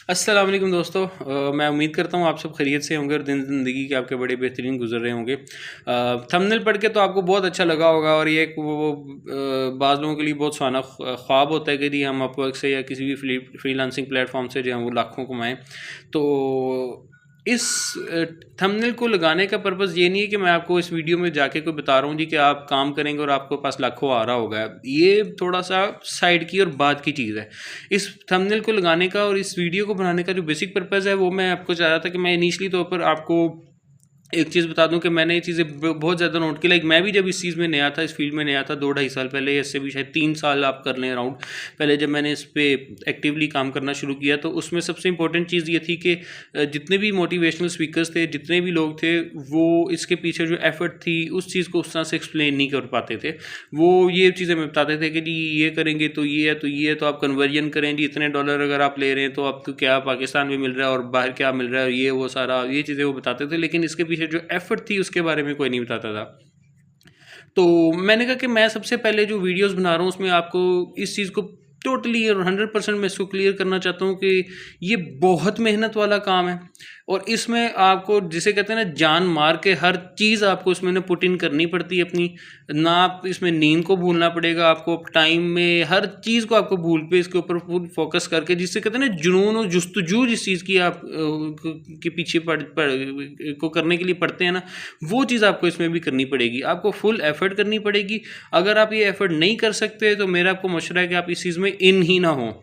अस्सलाम वालेकुम दोस्तों। मैं उम्मीद करता हूँ आप सब खैरियत से होंगे और दिन ज़िंदगी के आपके बड़े बेहतरीन गुजर रहे होंगे। थंबनेल पढ़ के तो आपको बहुत अच्छा लगा होगा और ये एक बाज़ लोगों के लिए बहुत सुहाना ख्वाब होता है कि जी हम अपवर्क से या किसी भी फ्रीलांसिंग प्लेटफॉर्म से जो है वो लाखों कमाएं। तो इस थंबनेल को लगाने का पर्पज़ ये नहीं है कि मैं आपको इस वीडियो में जाके कोई बता रहा हूँ जी कि आप काम करेंगे और आपके पास लाखों आ रहा होगा। ये थोड़ा सा साइड की और बाद की चीज़ है। इस थंबनेल को लगाने का और इस वीडियो को बनाने का जो बेसिक पर्पज़ है वो मैं आपको चाह रहा था कि मैं इनिशियली तौर पर आपको एक चीज़ बता दूं कि मैंने ये चीज़ें बहुत ज़्यादा नोट की। लाइक मैं भी जब इस चीज़ में नया था, इस फील्ड में नया था 2-2.5 साल पहले, इससे भी शायद 3 साल आप कर लें अराउंड पहले, जब मैंने इस पर एक्टिवली काम करना शुरू किया तो उसमें सबसे इंपॉर्टेंट चीज़ ये थी कि जितने भी मोटिवेशनल स्पीकर्स थे, जितने भी लोग थे, वो इसके पीछे जो एफर्ट थी उस चीज़ को उस तरह से एक्सप्लेन नहीं कर पाते थे। वो ये चीज़ें में बताते थे कि जी ये करेंगे तो ये है, तो ये है, तो आप कन्वर्जन करें जी, इतने डॉलर अगर आप ले रहे हैं तो आपको क्या पाकिस्तान में मिल रहा है और बाहर क्या मिल रहा है, और ये वो सारा ये चीज़ें वो बताते थे, लेकिन इसके पीछे जो एफर्ट थी उसके बारे में कोई नहीं बताता था। तो मैंने कहा कि मैं सबसे पहले जो वीडियोस बना रहा हूँ उसमें आपको इस चीज़ को टोटली और 100% मैं इसको क्लियर करना चाहता हूँ कि ये बहुत मेहनत वाला काम है और इसमें आपको जिसे कहते हैं ना जान मार के हर चीज़ आपको इसमें ना पुट इन करनी पड़ती है अपनी। ना आप इसमें नींद को भूलना पड़ेगा, आपको टाइम में हर चीज़ को आपको भूल पे इसके ऊपर फुल फोकस करके, जिससे कहते हैं ना जुनून और जुस्तजू जिस चीज़ की आप के पीछे को करने के लिए पड़ते हैं ना, वो चीज़ आपको इसमें भी करनी पड़ेगी। आपको फुल एफर्ट करनी पड़ेगी। अगर आप ये एफर्ट नहीं कर सकते तो मेरा आपको मशवरा है कि आप इस चीज़ में इन ही ना हो।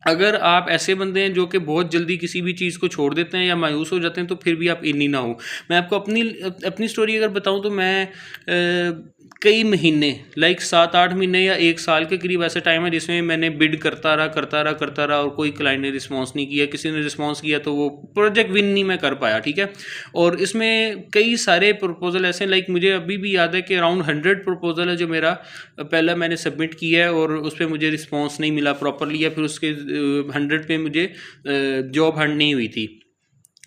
अगर आप ऐसे बंदे हैं जो कि बहुत जल्दी किसी भी चीज़ को छोड़ देते हैं या मायूस हो जाते हैं तो फिर भी आप इन ही ना हो। मैं आपको अपनी अपनी स्टोरी अगर बताऊं तो मैं कई महीने, लाइक 7-8 महीने या 1 साल के करीब ऐसा टाइम है जिसमें मैंने बिड करता रहा और कोई क्लाइंट ने रिस्पॉन्स नहीं किया। किसी ने रिस्पॉन्स किया तो वो प्रोजेक्ट विन नहीं मैं कर पाया, ठीक है। और इसमें कई सारे प्रपोजल ऐसे हैं, लाइक मुझे अभी भी याद है कि अराउंड 100 प्रपोजल है जो मेरा पहला मैंने सबमिट किया है और उस पर मुझे रिस्पॉन्स नहीं मिला प्रॉपरली, या फिर उसके 100 पे मुझे जॉब हंट नहीं हुई थी,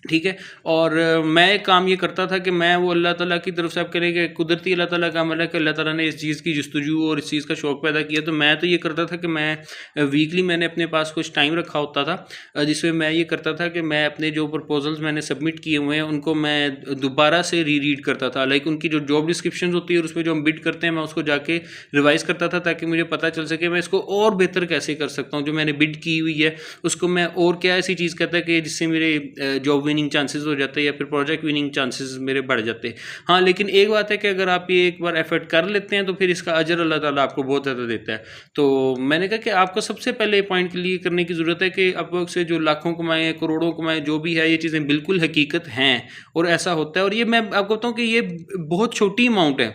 ठीक है। और मैं एक काम ये करता था कि मैं वो अल्लाह ताला की तरफ से आप करें कि कुदरती अल्लाह ताला का अमल है कि अल्लाह ताला ने इस चीज़ की जस्तजू और इस चीज़ का शौक़ पैदा किया। तो मैं तो ये करता था कि मैं वीकली मैंने अपने पास कुछ टाइम रखा होता था जिसमें मैं ये करता था कि मैं अपने जो प्रपोजल्स मैंने सबमिट किए हुए हैं उनको मैं दोबारा से रीड करता था। लाइक उनकी जो जॉब डिस्क्रिप्शन होती है और उसमें जो हम बिड करते हैं मैं उसको जाके रिवाइज़ करता था ताकि मुझे पता चल सके मैं इसको और बेहतर कैसे कर सकता हूँ। जो मैंने बिड की हुई है उसको मैं और क्या ऐसी चीज़ कहता है कि जिससे मेरे जॉब विनिंग चांसेस हो जाते हैं या फिर प्रोजेक्ट विनिंग चांसेस मेरे बढ़ जाते हैं। हाँ, लेकिन एक बात है कि अगर आप ये एक बार एफर्ट कर लेते हैं तो फिर इसका अजर अल्लाह ताला आपको बहुत ज़्यादा देता है। तो मैंने कहा कि आपको सबसे पहले पॉइंट क्लियर करने की ज़रूरत है कि अपवर्क से जो लाखों कमाएँ, करोड़ों कमाएँ, जो भी है, ये चीज़ें बिल्कुल हकीकत हैं और ऐसा होता है। और ये मैं आपको बताऊँ कि ये बहुत छोटी अमाउंट है।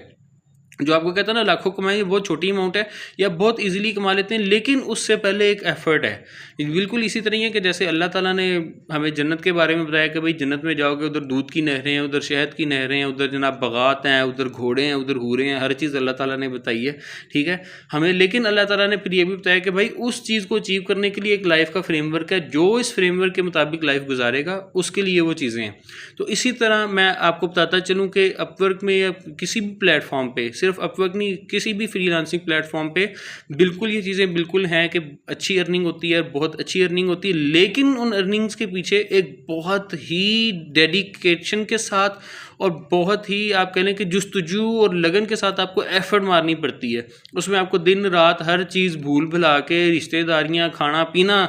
जो आपको कहता है ना लाखों कमाएं, ये बहुत छोटी अमाउंट है या बहुत इजीली कमा लेते हैं, लेकिन उससे पहले एक एफर्ट है। बिल्कुल इसी तरह है कि जैसे अल्लाह ताला ने हमें जन्नत के बारे में बताया कि भाई जन्नत में जाओगे उधर दूध की नहरें हैं, उधर शहद की नहरें हैं, उधर जनाब बगात हैं, उधर घोड़े हैं, उधर हूरें हैं, हर चीज़ अल्लाह ताला ने बताई है, ठीक है हमें। लेकिन अल्लाह ताला ने फिर ये भी बताया कि भाई उस चीज़ को अचीव करने के लिए एक लाइफ का फ्रेमवर्क है, जो इस फ्रेमवर्क के मुताबिक लाइफ गुजारेगा उसके लिए वो चीज़ें हैं। तो इसी तरह मैं आपको बताता चलूँ कि अपवर्क में या किसी भी प्लेटफॉर्म पर, सिर्फ अपवर्क नहीं, किसी भी फ्रीलांसिंग प्लेटफॉर्म पे बिल्कुल ये चीज़ें बिल्कुल हैं कि अच्छी अर्निंग होती है, बहुत अच्छी अर्निंग होती है, लेकिन उन अर्निंग्स के पीछे एक बहुत ही डेडिकेशन के साथ और बहुत ही आप कह लें कि जुस्तजू और लगन के साथ आपको एफर्ट मारनी पड़ती है। उसमें आपको दिन रात हर चीज़ भूल भुला के रिश्तेदारियाँ, खाना पीना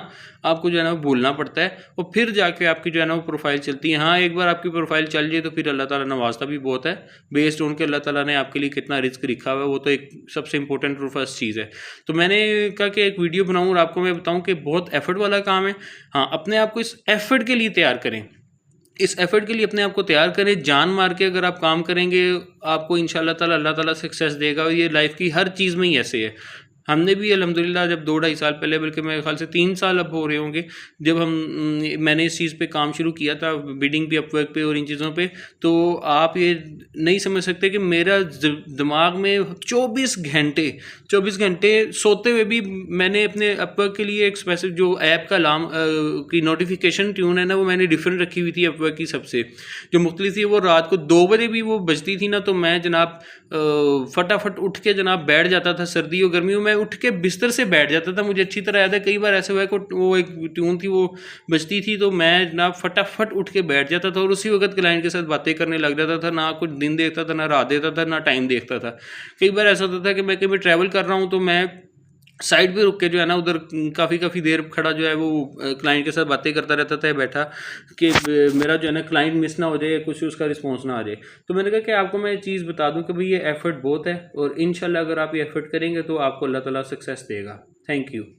आपको जो है ना वो भूलना पड़ता है और फिर जाके आपकी जो है ना वो प्रोफाइल चलती है। हाँ, एक बार आपकी प्रोफाइल चल जाए तो फिर अल्लाह ताला नवाजता भी बहुत है, बेस्ड ऑन के अल्लाह ताला ने आपके लिए कितना रिस्क लिखा हुआ है, वो तो एक सबसे इंपॉर्टेंट और फर्स्ट चीज़ है। तो मैंने कहा कि एक वीडियो बनाऊँ और आपको मैं बताऊँ कि बहुत एफर्ट वाला काम है। हाँ, अपने आप को इस एफर्ट के लिए तैयार करें, इस एफर्ट के लिए अपने आप को तैयार करें। जान मार के अगर आप काम करेंगे आपको इंशाल्लाह ताला अल्लाह ताला सक्सेस देगा। और ये लाइफ की हर चीज़ में ही ऐसे है। हमने भी अल्हम्दुलिल्लाह जब 2-2.5 साल पहले, बल्कि मेरे ख्याल से 3 साल अब हो रहे होंगे, जब मैंने इस चीज़ पे काम शुरू किया था, बिडिंग पे, अपवर्क पे और इन चीज़ों पे, तो आप ये नहीं समझ सकते कि मेरा दिमाग में 24 घंटे सोते हुए भी मैंने अपने अपवर्क के लिए एक स्पेसिफिक जो ऐप का अलार्म की नोटिफिकेशन ट्यून है ना, वो मैंने डिफरेंट रखी हुई थी अपवर्क की सबसे, जो मुख्तलिफ थी। वो रात को 2 बजे भी वो बजती थी ना, तो मैं जनाब फटाफट उठ के जनाब बैठ जाता था। सर्दी और गर्मियों में उठ के बिस्तर से बैठ जाता था। मुझे अच्छी तरह याद है, कई बार ऐसे हुआ है कि वो एक ट्यून थी वो बजती थी तो मैं जनाब फटाफट उठ के बैठ जाता था और उसी वक्त क्लाइंट के साथ बातें करने लग जाता था। ना कुछ दिन देखता था, ना रात देखता था, ना टाइम देखता था। कई बार ऐसा होता था कि मैं कहीं ट्रैवल कर रहा हूँ तो मैं साइड पे रुक के जो है ना उधर काफ़ी देर खड़ा जो है वो क्लाइंट के साथ बातें करता रहता था बैठा, कि मेरा जो है ना क्लाइंट मिस ना हो जाए या कुछ उसका रिस्पॉन्स ना आ जाए। तो मैंने कहा कि आपको मैं ये चीज़ बता दूं कि भाई ये एफ़र्ट बहुत है और इंशाल्लाह अगर आप ये एफ़र्ट करेंगे तो आपको अल्लाह ताला सक्सेस देगा। Thank you.